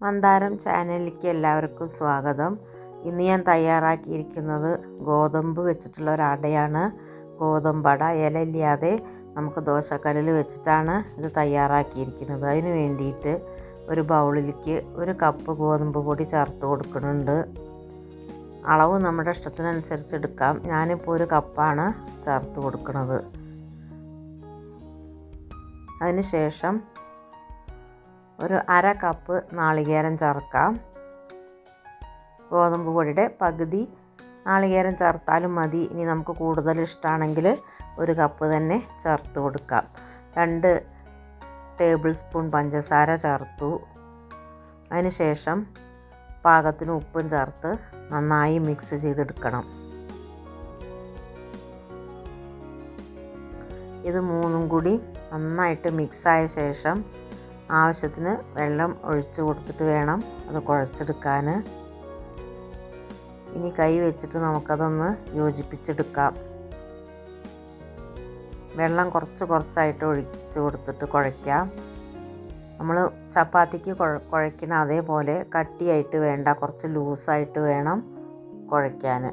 മന്ദാരം ചാനലിലേക്ക് എല്ലാവർക്കും സ്വാഗതം. ഇന്ന് ഞാൻ തയ്യാറാക്കിയിരിക്കുന്നത് ഗോതമ്പ് വെച്ചിട്ടുള്ള ഒരു അടയാണ്. ഗോതമ്പട ഇലയില്ലാതെ നമുക്ക് ദോശക്കല്ലിൽ വെച്ചിട്ടാണ് ഇത് തയ്യാറാക്കിയിരിക്കുന്നത്. അതിന് വേണ്ടിയിട്ട് ഒരു ബൗളിലേക്ക് 1 കപ്പ് ഗോതമ്പ് പൊടി ചേർത്ത് കൊടുക്കുന്നുണ്ട്. അളവ് നമ്മുടെ ഇഷ്ടത്തിനനുസരിച്ച് എടുക്കാം. ഞാനിപ്പോൾ 1 കപ്പാണ് ചേർത്ത് കൊടുക്കുന്നത്. അതിന് ശേഷം ഒരു 1/2 കപ്പ് നാളികേരം ചേർക്കാം. ഗോതമ്പ് പൊടിയുടെ പകുതി നാളികേരം ചേർത്താലും മതി. ഇനി നമുക്ക് കൂടുതൽ ഇഷ്ടമാണെങ്കിൽ 1 കപ്പ് തന്നെ ചേർത്ത് കൊടുക്കാം. 2 ടേബിൾ സ്പൂൺ പഞ്ചസാര ചേർത്തു. അതിന് ശേഷം പാകത്തിന് ഉപ്പും ചേർത്ത് നന്നായി മിക്സ് ചെയ്തെടുക്കണം. ഇത് മൂന്നും കൂടി നന്നായിട്ട് മിക്സായ ശേഷം ആവശ്യത്തിന് വെള്ളം ഒഴിച്ച് കൊടുത്തിട്ട് വേണം അത് കുഴച്ചെടുക്കാൻ. ഇനി കൈ വെച്ചിട്ട് നമുക്കതൊന്ന് യോജിപ്പിച്ചെടുക്കാം. വെള്ളം കുറച്ചായിട്ട് ഒഴിച്ച് കൊടുത്തിട്ട് കുഴയ്ക്കാം. നമ്മൾ ചപ്പാത്തിക്ക് കുഴയ്ക്കുന്ന അതേപോലെ കട്ടിയായിട്ട് വേണ്ട, കുറച്ച് ലൂസായിട്ട് വേണം കുഴയ്ക്കാൻ.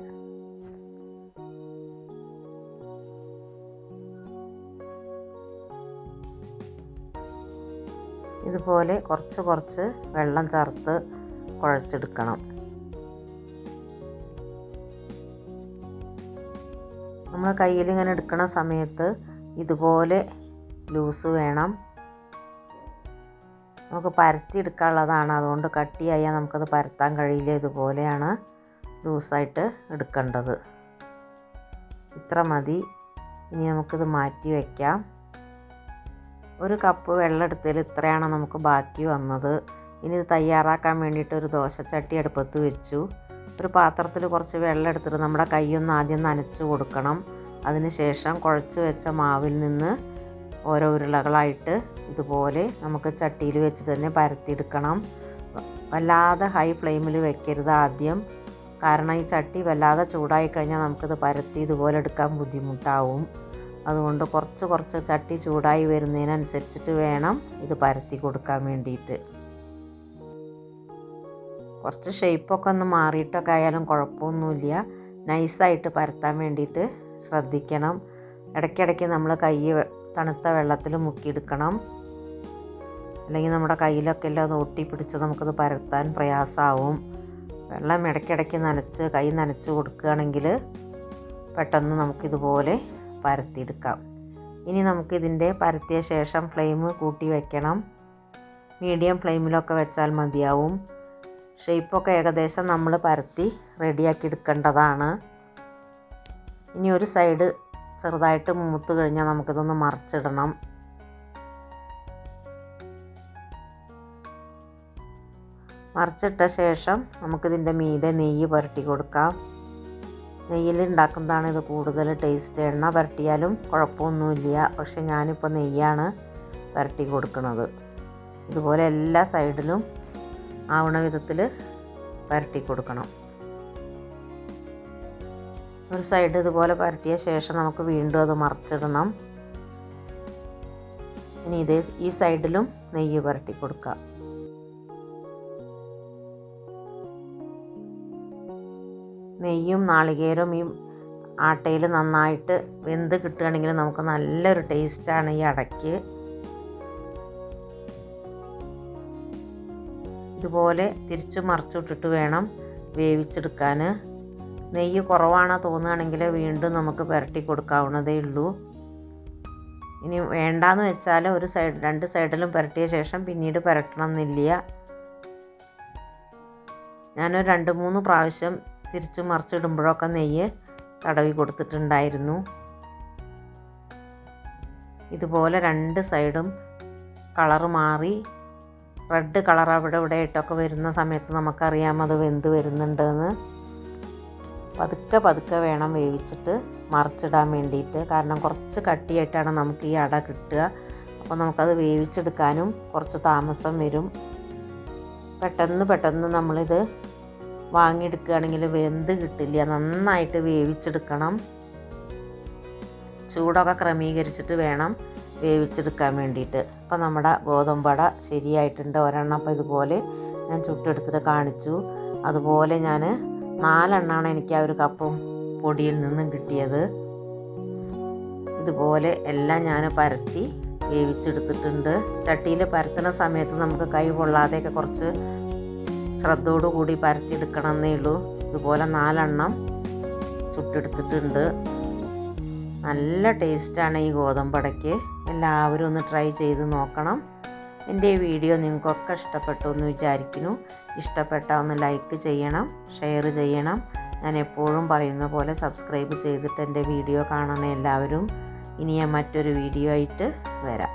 ഇതുപോലെ കുറച്ച് വെള്ളം ചേർത്ത് കുഴച്ചെടുക്കണം. നമ്മൾ കയ്യിൽ ഇങ്ങനെ എടുക്കുന്ന സമയത്ത് ഇതുപോലെ ലൂസ് വേണം. നമുക്ക് പരത്തി എടുക്കാനുള്ളതാണ്, അതുകൊണ്ട് കട്ടിയായാൽ നമുക്കത് പരത്താൻ കഴിയില്ല. ഇതുപോലെയാണ് ലൂസായിട്ട് എടുക്കേണ്ടത്. ഇത്ര മതി. ഇനി നമുക്കിത് മാറ്റി വയ്ക്കാം. 1 കപ്പ് വെള്ളം എടുത്തതിൽ ഇത്രയാണ് നമുക്ക് ബാക്കി വന്നത്. ഇനി ഇത് തയ്യാറാക്കാൻ വേണ്ടിയിട്ട് ഒരു ദോശച്ചട്ടി അടുപ്പത്ത് വെച്ചു. ഒരു പാത്രത്തിൽ കുറച്ച് വെള്ളം എടുത്തിട്ട് നമ്മുടെ കൈയൊന്ന് ആദ്യം നനച്ച് കൊടുക്കണം. അതിന് ശേഷം കുഴച്ച് വെച്ച മാവിൽ നിന്ന് ഓരോ ഉരുളകളായിട്ട് ഇതുപോലെ നമുക്ക് ചട്ടിയിൽ വെച്ച് തന്നെ പരത്തിയെടുക്കണം. വല്ലാതെ ഹൈ ഫ്ലെയിമിൽ വെക്കരുത് ആദ്യം, കാരണം ഈ ചട്ടി വല്ലാതെ ചൂടായി കഴിഞ്ഞാൽ നമുക്കിത് പരത്തി ഇതുപോലെ എടുക്കാൻ ബുദ്ധിമുട്ടാവും. അതുകൊണ്ട് കുറച്ച് ചട്ടി ചൂടായി വരുന്നതിനനുസരിച്ചിട്ട് വേണം ഇത് പരത്തി കൊടുക്കാൻ വേണ്ടിയിട്ട്. കുറച്ച് ഷേപ്പൊക്കെ ഒന്ന് മാറിയിട്ടൊക്കെ ആയാലും കുഴപ്പമൊന്നുമില്ല. നൈസായിട്ട് പരത്താൻ വേണ്ടിയിട്ട് ശ്രദ്ധിക്കണം. ഇടയ്ക്കിടയ്ക്ക് നമ്മൾ കൈ തണുത്ത വെള്ളത്തിൽ മുക്കിയെടുക്കണം. അല്ലെങ്കിൽ നമ്മുടെ കയ്യിലൊക്കെ എല്ലാം അത് ഒട്ടിപ്പിടിച്ച് നമുക്കത് പരത്താൻ പ്രയാസമാവും. വെള്ളം ഇടയ്ക്കിടയ്ക്ക് കൈ നനച്ച് കൊടുക്കുകയാണെങ്കിൽ പെട്ടെന്ന് നമുക്കിതുപോലെ പരത്തിയെടുക്കാം. ഇനി നമുക്കിതിൻ്റെ പരത്തിയ ശേഷം ഫ്ലെയിം കൂട്ടി വയ്ക്കണം. മീഡിയം ഫ്ലെയിമിലൊക്കെ വെച്ചാൽ മതിയാവും. ഷേപ്പൊക്കെ ഏകദേശം നമ്മൾ പരത്തി റെഡിയാക്കി എടുക്കേണ്ടതാണ്. ഇനി ഒരു സൈഡ് ചെറുതായിട്ട് മൂത്ത് കഴിഞ്ഞാൽ നമുക്കിതൊന്ന് മറിച്ചിടണം. മറിച്ചിട്ട ശേഷം നമുക്കിതിൻ്റെ മീതെ നെയ്യ് പുരട്ടി കൊടുക്കാം. നെയ്യിൽ ഉണ്ടാക്കുന്നതാണ് ഇത് കൂടുതൽ ടേസ്റ്റ്. എണ്ണ പുരട്ടിയാലും കുഴപ്പമൊന്നുമില്ല, പക്ഷെ ഞാനിപ്പോൾ നെയ്യാണ് പുരട്ടി കൊടുക്കുന്നത്. ഇതുപോലെ എല്ലാ സൈഡിലും ആവണ വിധത്തിൽ പുരട്ടി കൊടുക്കണം. ഒരു സൈഡ് ഇതുപോലെ പുരട്ടിയ ശേഷം നമുക്ക് വീണ്ടും അത് മറിച്ചിടണം. ഇനി ഈ സൈഡിലും നെയ്യ് പുരട്ടി കൊടുക്കാം. നെയ്യും നാളികേരവും ഈ ആട്ടയിൽ നന്നായിട്ട് വെന്ത് കിട്ടുകയാണെങ്കിൽ നമുക്ക് നല്ലൊരു ടേസ്റ്റാണ് ഈ അടയ്ക്ക്. ഇതുപോലെ തിരിച്ച് മറിച്ചിട്ടിട്ട് വേണം വേവിച്ചെടുക്കാൻ. നെയ്യ് കുറവാണ് തോന്നുകയാണെങ്കിൽ വീണ്ടും നമുക്ക് പുരട്ടി കൊടുക്കാവുന്നതേ ഉള്ളൂ. ഇനി വേണ്ടാന്ന് വെച്ചാൽ 2 സൈഡിലും പുരട്ടിയ ശേഷം പിന്നീട് പുരട്ടണം എന്നില്ല. ഞാനൊരു 2-3 പ്രാവശ്യം തിരിച്ച് മറിച്ചിടുമ്പോഴൊക്കെ നെയ്യ് തടവി കൊടുത്തിട്ടുണ്ടായിരുന്നു. ഇതുപോലെ 2 സൈഡും കളറ് മാറി റെഡ് കളർ അവിടെ ഇവിടെയായിട്ടൊക്കെ വരുന്ന സമയത്ത് നമുക്കറിയാം അത് വെന്ത് വരുന്നുണ്ടെന്ന്. പതുക്കെ വേണം വേവിച്ചിട്ട് മറിച്ചിടാൻ വേണ്ടിയിട്ട്, കാരണം കുറച്ച് കട്ടിയായിട്ടാണ് നമുക്ക് ഈ അട കിട്ടുക. അപ്പോൾ നമുക്കത് വേവിച്ചെടുക്കാനും കുറച്ച് താമസം വരും. പെട്ടെന്ന് നമ്മളിത് വാങ്ങിയെടുക്കുകയാണെങ്കിൽ വെന്ത് കിട്ടില്ല. നന്നായിട്ട് വേവിച്ചെടുക്കണം. ചൂടൊക്കെ ക്രമീകരിച്ചിട്ട് വേണം വേവിച്ചെടുക്കാൻ വേണ്ടിയിട്ട്. അപ്പോൾ നമ്മുടെ ഗോതമ്പട ശരിയായിട്ടുണ്ട്. ഒരെണ്ണം അപ്പോൾ ഇതുപോലെ ഞാൻ ചുട്ടെടുത്തിട്ട് കാണിച്ചു. അതുപോലെ ഞാൻ 4 എണ്ണമാണ് എനിക്ക് ആ ഒരു കപ്പും പൊടിയിൽ നിന്നും കിട്ടിയത്. ഇതുപോലെ എല്ലാം ഞാൻ പരത്തി വേവിച്ചെടുത്തിട്ടുണ്ട്. ചട്ടിയിൽ പരത്തുന്ന സമയത്ത് നമുക്ക് കൈ പൊള്ളാതെയൊക്കെ കുറച്ച് ശ്രദ്ധയോടു കൂടി പരത്തിയെടുക്കണം എന്നേ ഉള്ളൂ. ഇതുപോലെ 4 എണ്ണം ചുട്ടെടുത്തിട്ടുണ്ട്. നല്ല ടേസ്റ്റാണ് ഈ ഗോതമ്പടയ്ക്ക്. എല്ലാവരും ഒന്ന് ട്രൈ ചെയ്ത് നോക്കണം. എൻ്റെ ഈ വീഡിയോ നിങ്ങൾക്കൊക്കെ ഇഷ്ടപ്പെട്ടു എന്ന് വിചാരിക്കുന്നു. ഇഷ്ടപ്പെട്ടാൽ ഒന്ന് ലൈക്ക് ചെയ്യണം, ഷെയർ ചെയ്യണം. ഞാൻ എപ്പോഴും പറയുന്ന പോലെ സബ്സ്ക്രൈബ് ചെയ്തിട്ട് എൻ്റെ വീഡിയോ കാണണേ എല്ലാവരും. ഇനി ഞാൻ മറ്റൊരു വീഡിയോ ആയിട്ട് വരാം.